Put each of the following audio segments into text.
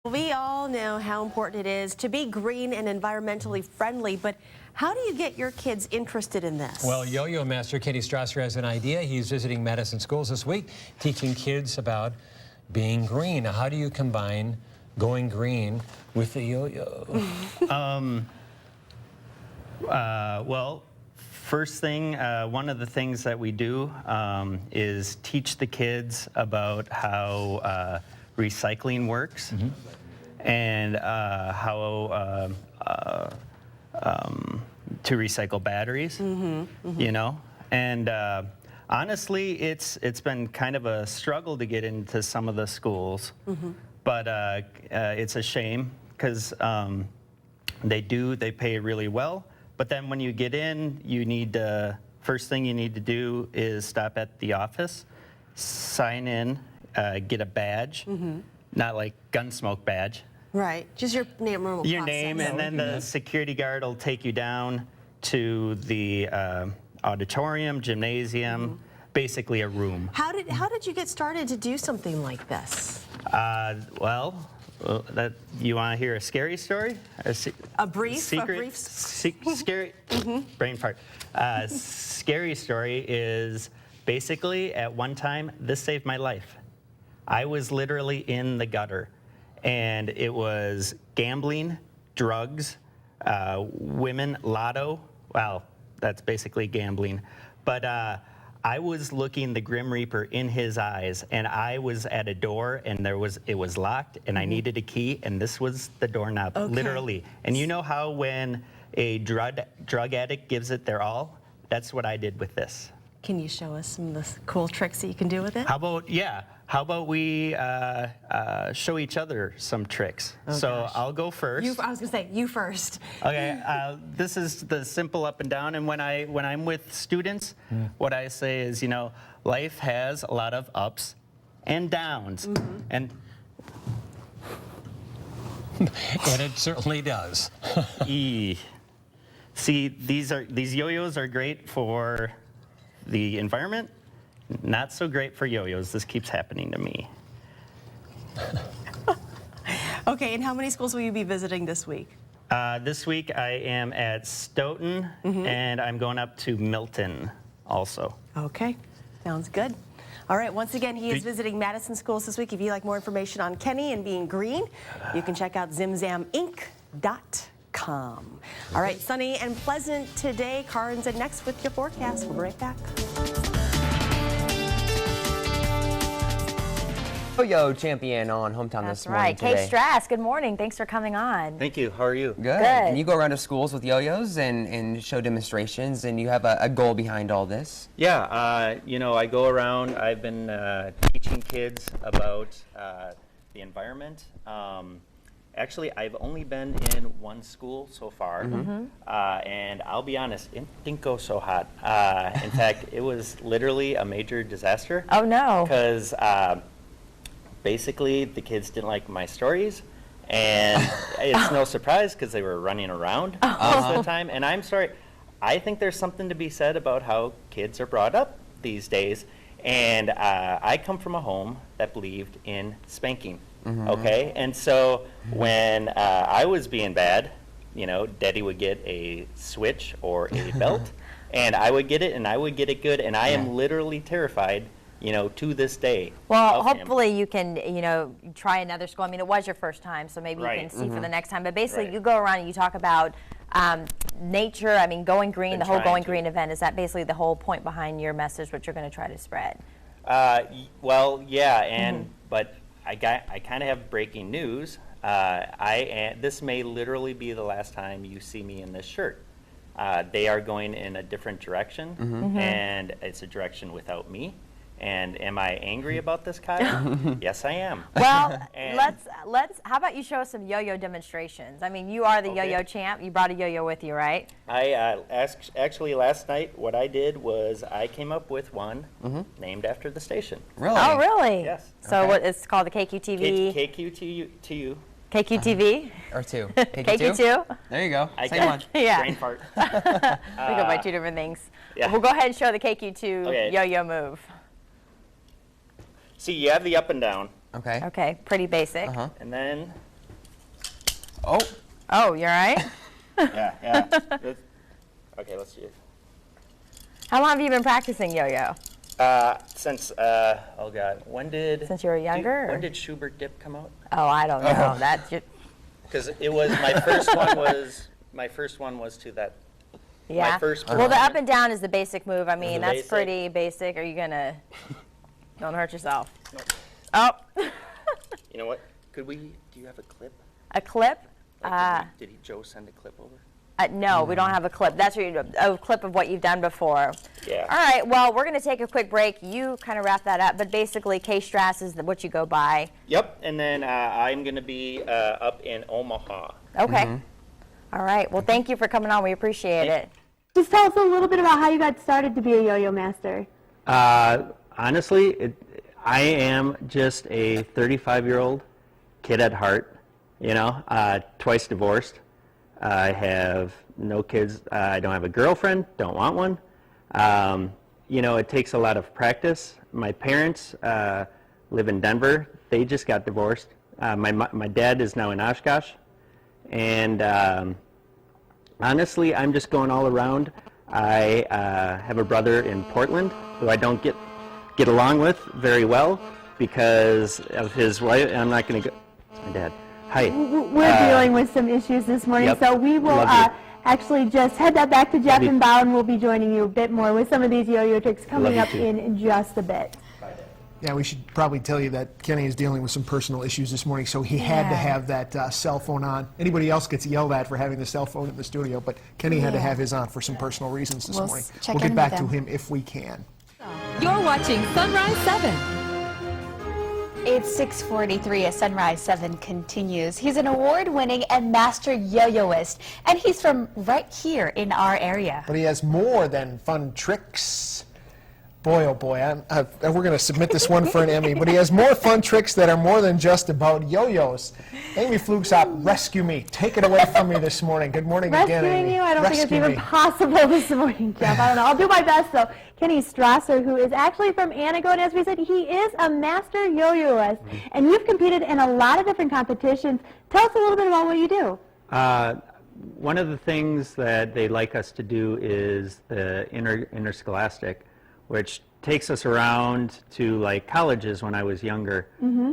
We all know how important it is to be green and environmentally friendly, but how do you get your kids interested in this? Well, yo-yo master Kenny Strasser has an idea. He's visiting Madison schools this week, teaching kids about being green. Now, how do you combine going green with the yo-yo? Well, first thing, one of the things that we do is teach the kids about how recycling works and how to recycle batteries, you know. And honestly, it's been kind of a struggle to get into some of the schools, but it's a shame because they pay really well. But then when you get in, you need to, first thing you need to do is stop at the office, sign in, get a badge, not like Gunsmoke badge. Right, just your name, Your name, and then the security guard will take you down to the auditorium, gymnasium, basically a room. How did you get started to do something like this? You want to hear a scary story? A brief? Scary, brain fart. Scary story is basically at one time, this saved my life. I was literally in the gutter, and it was gambling, drugs, women, lotto. Well, that's basically gambling. But I was looking the Grim Reaper in his eyes, and I was at a door, and it was locked, and I needed a key, and this was the doorknob, literally. And you know how when a drug addict gives it their all? That's what I did with this. Can you show us some of the cool tricks that you can do with it? How about we show each other some tricks? Oh, so gosh. I'll go first. I was gonna say, you first. Okay, this is the simple up and down, and when I'm with students, what I say is, you know, life has a lot of ups and downs, and it certainly does. See, these yo-yos are great for the environment, not so great for yo-yos. This keeps happening to me. Okay, and how many schools will you be visiting this week? This week I am at Stoughton, and I'm going up to Milton also. Okay, sounds good. All right, once again, he is visiting Madison schools this week. If you'd like more information on Kenny and being green, you can check out zimzaminc.com. All right, sunny and pleasant today. Carnes and next with your forecast. We'll be right back. Yo-yo champion on Hometown this morning today. That's right. K-Strass, good morning. Thanks for coming on. Thank you. How are you? Good. And you go around to schools with yo-yos and show demonstrations, and you have a goal behind all this. Yeah, you know, I go around. I've been teaching kids about the environment. Actually, I've only been in one school so far, and I'll be honest, it didn't go so hot. In fact, it was literally a major disaster. Oh, no. Because basically, the kids didn't like my stories, and it's no surprise because they were running around most of the time. And I'm sorry, I think there's something to be said about how kids are brought up these days. And I come from a home that believed in spanking. Okay, and so when I was being bad, you know, Daddy would get a switch or a belt, and I would get it, and I would get it good, and I am literally terrified, you know, to this day. Well, hopefully you can, you know, try another school. I mean, it was your first time, so maybe you can see for the next time. But basically, you go around and you talk about nature. I mean, going green, the whole Going Green event. Is that basically the whole point behind your message, what you're going to try to spread? Well, yeah, and but I kind of have breaking news. This may literally be the last time you see me in this shirt. They are going in a different direction, and it's a direction without me. And am I angry about this, Kyle? Yes, I am. Well, let's. How about you show us some yo-yo demonstrations? I mean, you are the yo-yo champ. You brought a yo-yo with you, right? I actually last night what I did was I came up with one named after the station. Really? Oh, really? Yes. So what it's called the KQTV. KQTU. KQTV. Or two. KQ2. There you go. Same one. Yeah. Brain fart. We go by two different things. Yeah. We'll go ahead and show the KQ2 yo-yo move. See, you have the up and down. Okay. Okay, pretty basic. And then Oh. Oh, you're right. Yeah. Okay, let's see. How long have you been practicing yo-yo? Since oh god, Since you were younger? When did Schubert Dip come out? Oh, I don't know. That's just, Because it was my first one was to that. yeah. first Well, the performance. up and down is the basic move. I mean, The that's basic. pretty basic. Are you gonna? Don't hurt yourself. Oh, You know what? Do you have a clip? a clip? Did Joe send a clip over? No, we don't have a clip. That's what a clip of what you've done before. Yeah. All right. Well, we're going to take a quick break. You kind of wrap that up, but basically, K-Strass is what you go by. Yep, and then I'm going to be up in Omaha. Okay. All right. Well, thank you for coming on. We appreciate it. Just tell us a little bit about how you got started to be a yo-yo master. Honestly, I am just a 35-year-old kid at heart, twice divorced. I have no kids. I don't have a girlfriend, don't want one. It takes a lot of practice. My parents live in Denver. They just got divorced. My dad is now in Oshkosh. And honestly, I'm just going all around. I have a brother in Portland who I don't get along with very well because of his wife. I'm not going to go. It's my dad. Hi. We're dealing with some issues this morning, Yep. so we will actually just head that back to Jeff Love you. and Bow, and we'll be joining you a bit more with some of these yo-yo tricks coming Love up you too. in just a bit. Yeah, we should probably tell you that Kenny is dealing with some personal issues this morning, so he had to have that cell phone on. Anybody else gets yelled at for having the cell phone in the studio, but Kenny had to have his on for some personal reasons this We'll morning. check We'll in get back with to him. him if we can. You're watching Sunrise 7. It's 6:43 as Sunrise 7 continues. He's an award-winning and master yo-yoist, and he's from right here in our area. But he has more than fun tricks. Boy, oh boy, we're going to submit this one for an Emmy, but he has more fun tricks that are more than just about yo-yos. Amy Flugshop, rescue me. Take it away from me this morning. Good morning again, Rescuing Amy. you? I don't think it's Rescue even me. possible this morning, Jeff. I don't know. I'll do my best, though. Kenny Strasser, who is actually from Anago, and as we said, he is a master yo-yoist. And you've competed in a lot of different competitions. Tell us a little bit about what you do. One of the things that they like us to do is the interscholastic, which takes us around to like colleges when I was younger.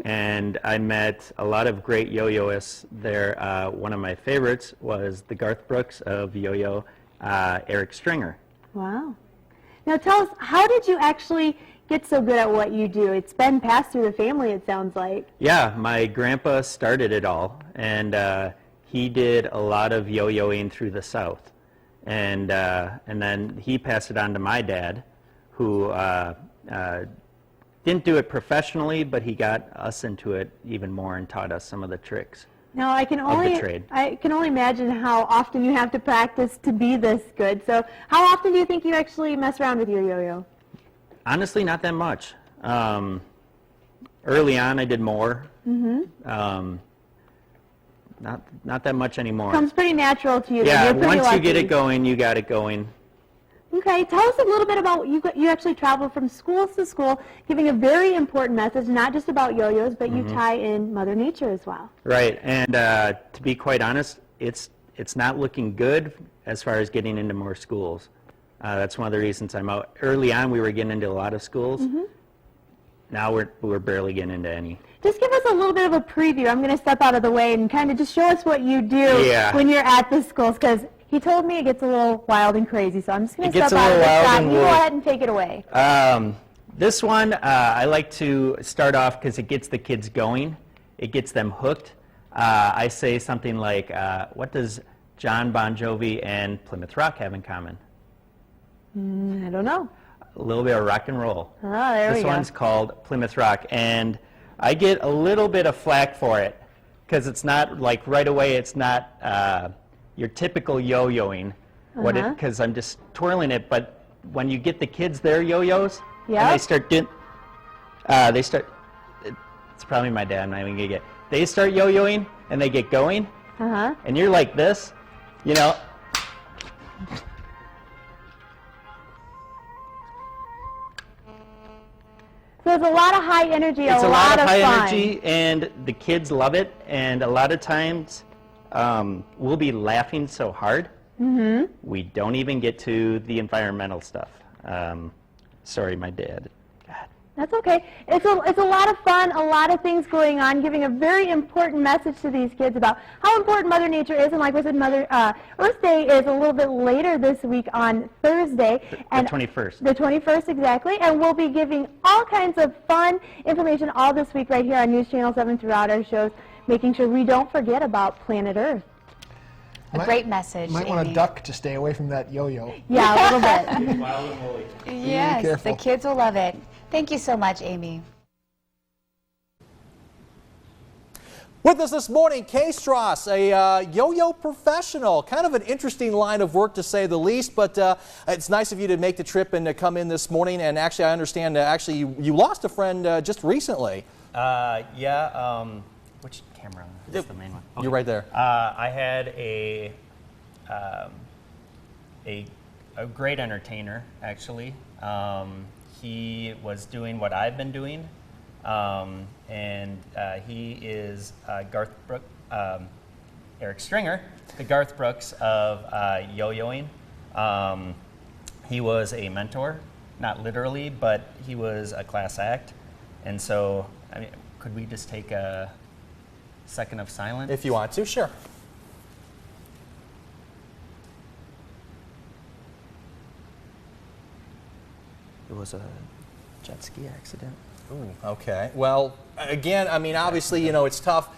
And I met a lot of great yo-yoists there. One of my favorites was the Garth Brooks of yo-yo, Eric Stringer. Wow. Now tell us, how did you actually get so good at what you do? It's been passed through the family, it sounds like. Yeah, my grandpa started it all, and he did a lot of yo-yoing through the South. And then he passed it on to my dad, who didn't do it professionally, but he got us into it even more and taught us some of the tricks. Now I can only imagine how often you have to practice to be this good. So how often do you think you actually mess around with your yo-yo? Honestly, not that much. Early on, I did more. Not that much anymore. Comes pretty natural to you. Yeah, You're pretty once you lucky. get it going, you got it going. Okay, tell us a little bit about, you actually travel from schools to school, giving a very important message, not just about yo-yos, but you tie in Mother Nature as well. Right, and to be quite honest, it's not looking good as far as getting into more schools. That's one of the reasons I'm out. Early on, we were getting into a lot of schools. Now we're barely getting into any. Just give us a little bit of a preview. I'm going to step out of the way and kind of just show us what you do when you're at the schools, because he told me it gets a little wild and crazy, so I'm just going to step out of the shot. You go ahead and take it away. This one, I like to start off because it gets the kids going. It gets them hooked. I say something like, what does John Bon Jovi and Plymouth Rock have in common? I don't know. A little bit of rock and roll. Oh, there we This go. one's called Plymouth Rock, and I get a little bit of flack for it because it's not like right away. It's not your typical yo-yoing, because I'm just twirling it. But when you get the kids their yo-yos, and they start getting, it's probably my dad. I'm not even gonna get. They start yo-yoing and they get going, and you're like this, you know. So it's a lot of high energy, It's a lot of high fun. energy, and the kids love it. And a lot of times, we'll be laughing so hard, we don't even get to the environmental stuff. Sorry, my dad. God. That's okay. It's a lot of fun, a lot of things going on, giving a very important message to these kids about how important Mother Nature is. And like we said, Earth Day is a little bit later this week on Thursday. The 21st. The 21st, exactly. And we'll be giving all kinds of fun information all this week right here on News Channel 7 throughout our shows, making sure we don't forget about planet Earth. A great message, Might want Amy. to duck to stay away from that yo-yo. Yeah, a little bit. Wild and woolly. Yes, careful. the kids will love it. Thank you so much, Amy. With us this morning, K-Strass, a yo-yo professional. Kind of an interesting line of work to say the least, but it's nice of you to make the trip and to come in this morning. And actually, I understand you lost a friend just recently. Yeah. Which camera? That's the main one. Okay. You're right there. I had a great entertainer, actually. He was doing what I've been doing, and he is Eric Stringer, the Garth Brooks of yo-yoing. He was a mentor, not literally, but he was a class act. And so, I mean, could we just take a second of silence? If you want to, sure. It was a jet ski accident. Ooh, okay. Well, again, I mean, obviously, you know, it's tough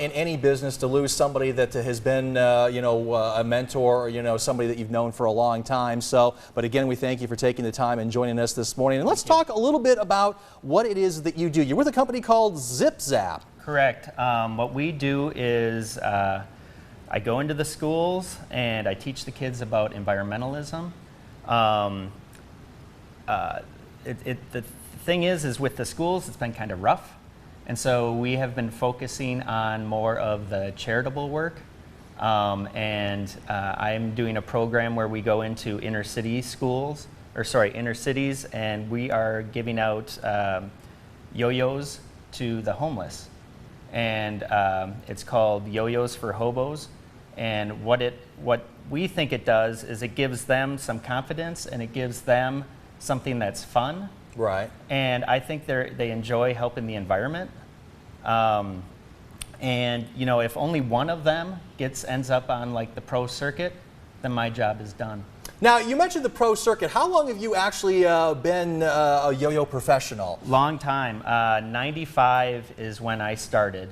in any business to lose somebody that has been, you know, a mentor or, you know, somebody that you've known for a long time. So, but again, we thank you for taking the time and joining us this morning. And let's talk a little bit about what it is that you do. You're with a company called Zip Zap. Correct. What we do is I go into the schools and I teach the kids about environmentalism. The thing is with the schools, it's been kind of rough. And so we have been focusing on more of the charitable work. I'm doing a program where we go into inner city schools, inner cities, and we are giving out yo-yos to the homeless. And it's called Yo-Yos for Hobos. And what we think it does is it gives them some confidence and it gives them something that's fun. Right. And I think they enjoy helping the environment. And you know, if only one of them ends up on like the pro circuit, then my job is done. Now, you mentioned the pro circuit. How long have you actually been a yo-yo professional? Long time. 95 is when I started.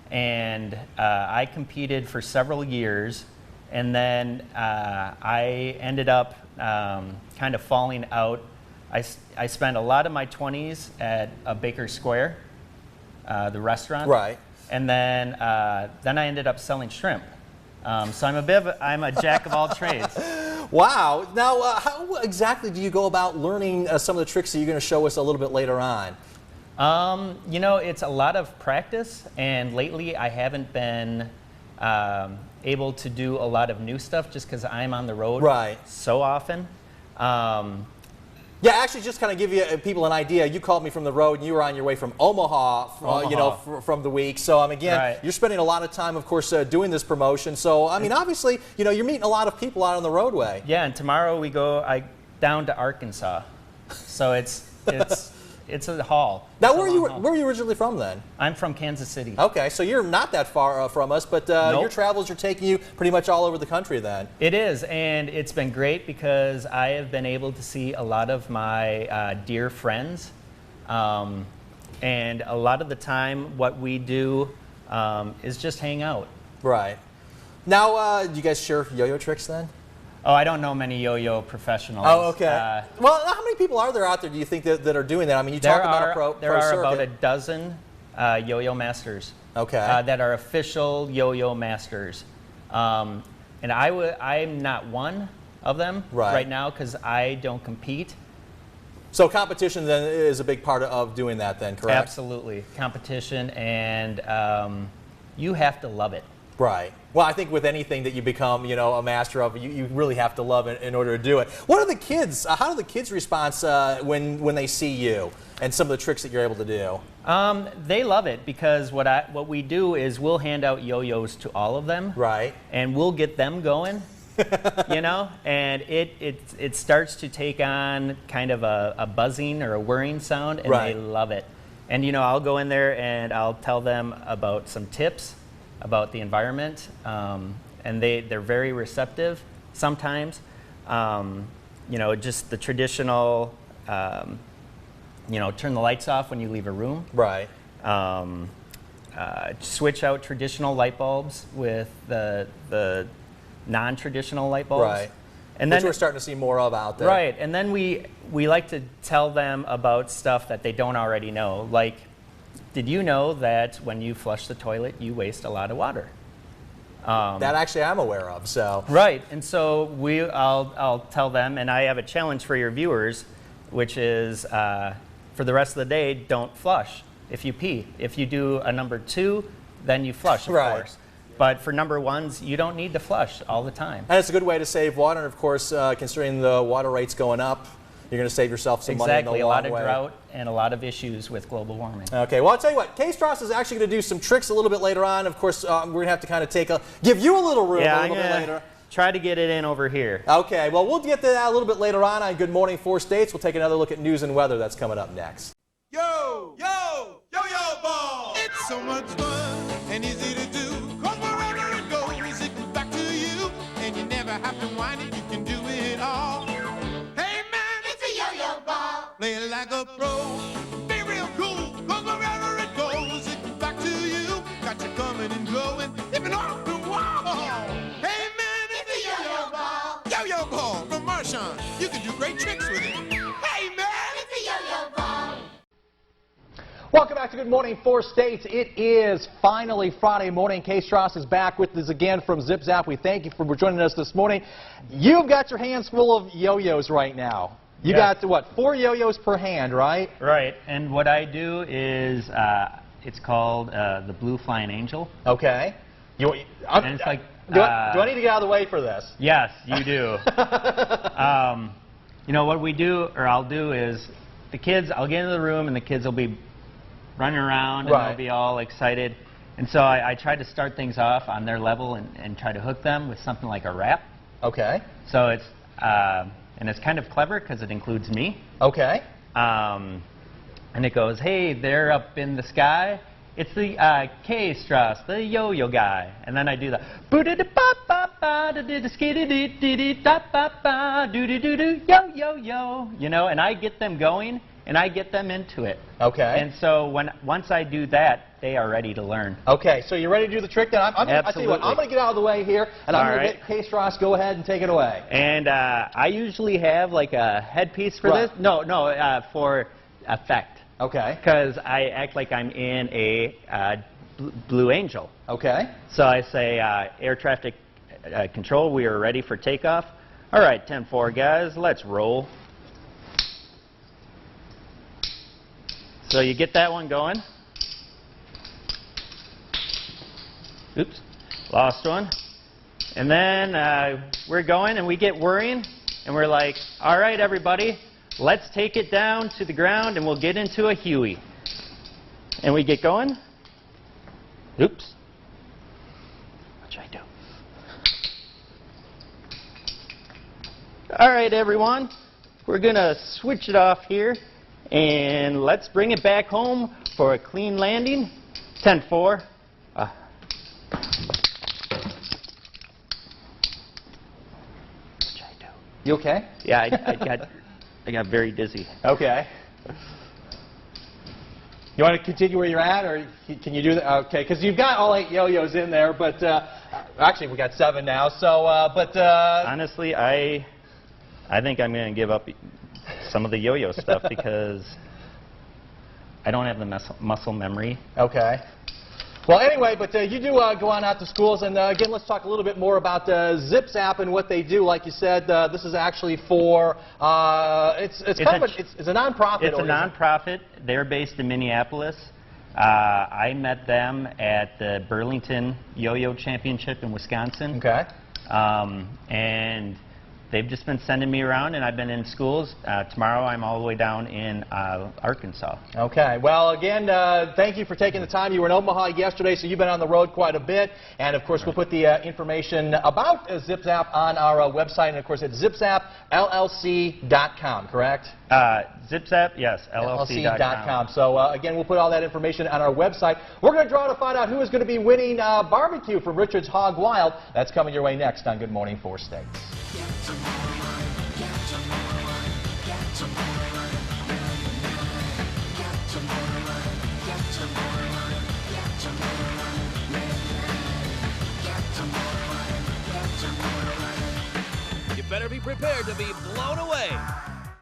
And I competed for several years. And then I ended up kind of falling out. I spent a lot of my 20s at Baker Square, the restaurant. Right. And then I ended up selling shrimp. So I'm a jack of all trades. Wow. Now, how exactly do you go about learning some of the tricks that you're going to show us a little bit later on? You know, it's a lot of practice, and lately I haven't been able to do a lot of new stuff just because I'm on the road so often. Yeah, actually, just kind of give you people an idea. You called me from the road, and you were on your way from Omaha, you know, from the week. So, again, you're spending a lot of time, of course, doing this promotion. So, I mean, obviously, you know, you're meeting a lot of people out on the roadway. Yeah, and tomorrow we go down to Arkansas. So it's a haul. Now, where are you originally from then? I'm from Kansas City. Okay, so you're not that far from us, but your travels are taking you pretty much all over the country then. It is, and it's been great because I have been able to see a lot of my dear friends. And a lot of the time what we do is just hang out. Right. Now, do you guys share yo-yo tricks then? Oh, I don't know many yo-yo professionals. Oh, okay. Well, how many people are there out there, do you think, that are doing that? I mean, you talk about a pro circuit. There are about a dozen yo-yo masters. Okay. That are official yo-yo masters. And I'm not one of them right now because I don't compete. So competition then is a big part of doing that then, correct? Absolutely. Competition, and you have to love it. Right. Well, I think with anything that you become, you know, a master of, you really have to love it in order to do it. What are the kids? How do the kids respond when they see you and some of the tricks that you're able to do? They love it because what we do is we'll hand out yo-yos to all of them. Right. And we'll get them going, you know, and it starts to take on kind of a buzzing or a whirring sound, and Right. they love it. And, you know, I'll go in there and I'll tell them about some tips about the environment, and they're very receptive sometimes. You know, just the traditional, you know, turn the lights off when you leave a room. Right. Switch out traditional light bulbs with the non-traditional light bulbs. Right. And Which then we're starting to see more of out there. right, and then we like to tell them about stuff that they don't already know. Like, did you know that when you flush the toilet, you waste a lot of water? That actually I'm aware of. So. Right, and so I'll tell them, and I have a challenge for your viewers, which is for the rest of the day, don't flush if you pee. If you do a number 2, then you flush, of Right. course. But for number 1s, you don't need to flush all the time. And it's a good way to save water, and of course, considering the water rates going up, you're going to save yourself some money in Exactly, the a long lot of way. drought and a lot of issues with global warming. Okay, well, I'll tell you what, K-Strass is actually going to do some tricks a little bit later on. Of course, we're going to have to kind of give you a little room Yeah, a I'm little bit gonna later. try to get it in over here. Okay, well, we'll get to that a little bit later on Good Morning 4 States. We'll take another look at news and weather. That's coming up next. Yo, yo, yo-yo ball. It's so much fun and easy to do. 'Cause wherever it goes, it comes back to you. And you never have to whine it, you can do it all. Hey man, it's a yo-yo ball. Play it like a pro. Be real cool. 'Cause wherever it goes, it comes back to you. Got you coming and going, even off the wall. Hey man, it's a yo-yo ball. Yo-yo ball from Marshawn. You can do great tricks with it. Hey man, it's a yo-yo ball. Welcome back to Good Morning 4 States. It is finally Friday morning. K-Strass is back with us again from Zip Zap. We thank you for joining us this morning. You've got your hands full of yo-yos right now. You got, what, 4 yo-yos per hand, right? Right, and what I do is, it's called the Blue Flying Angel. Okay. And it's like, do I need to get out of the way for this? yes, you do. You know, what we do, or I'll do, is the kids, I'll get into the room and the kids will be running around and Right. they'll be all excited. And so I try to start things off on their level and try to hook them with something like a rap. Okay. So it's, and it's kind of clever because it includes me. Okay. And it goes, hey, they're up in the sky. It's the K-Strass, the yo-yo guy. And then I do the yo-yo-yo, you know, and I get them going and I get them into it. Okay. And so once I do that, they are ready to learn. Okay, so you ready to do the trick then? I tell you what, I'm Absolutely. going to get out of the way here, and I'm All going to right. let K-Strass go ahead and take it away. And I usually have like a headpiece for Right. this. No, for effect. Okay. Because I act like I'm in a Blue Angel. Okay. So I say, air traffic control, we are ready for takeoff. All right, 10-4, guys, let's roll. So you get that one going. Oops, lost one. And then we're going and we get whirring and we're like, all right, everybody, let's take it down to the ground and we'll get into a Huey. And we get going. Oops. What should I do? All right, everyone, we're going to switch it off here and let's bring it back home for a clean landing. 10-4. What should I do? You okay? Yeah, I got very dizzy. Okay. You want to continue where you're at, or can you do that? Okay, because you've got all 8 yo-yos in there, but actually we got 7 now. So, Honestly, I think I'm going to give up some of the yo-yo stuff because I don't have the muscle memory. okay. Well, anyway, but you do go on out to schools, and again, let's talk a little bit more about Zip Zap and what they do. Like you said, this is actually for it's a nonprofit. It's a nonprofit. They're based in Minneapolis. I met them at the Burlington Yo-Yo Championship in Wisconsin. Okay. And they've just been sending me around, and I've been in schools. Tomorrow I'm all the way down in Arkansas. Okay. Well, again, thank you for taking the time. You were in Omaha yesterday, so you've been on the road quite a bit. And, of course, we'll put the information about ZipZap on our website, and, of course, it's zipzapllc.com, correct? ZipZap, yes, LLC.com. So, again, we'll put all that information on our website. We're going to draw to find out who is going to be winning barbecue from Richard's Hog Wild. That's coming your way next on Good Morning 4 States. You better be prepared to be blown away.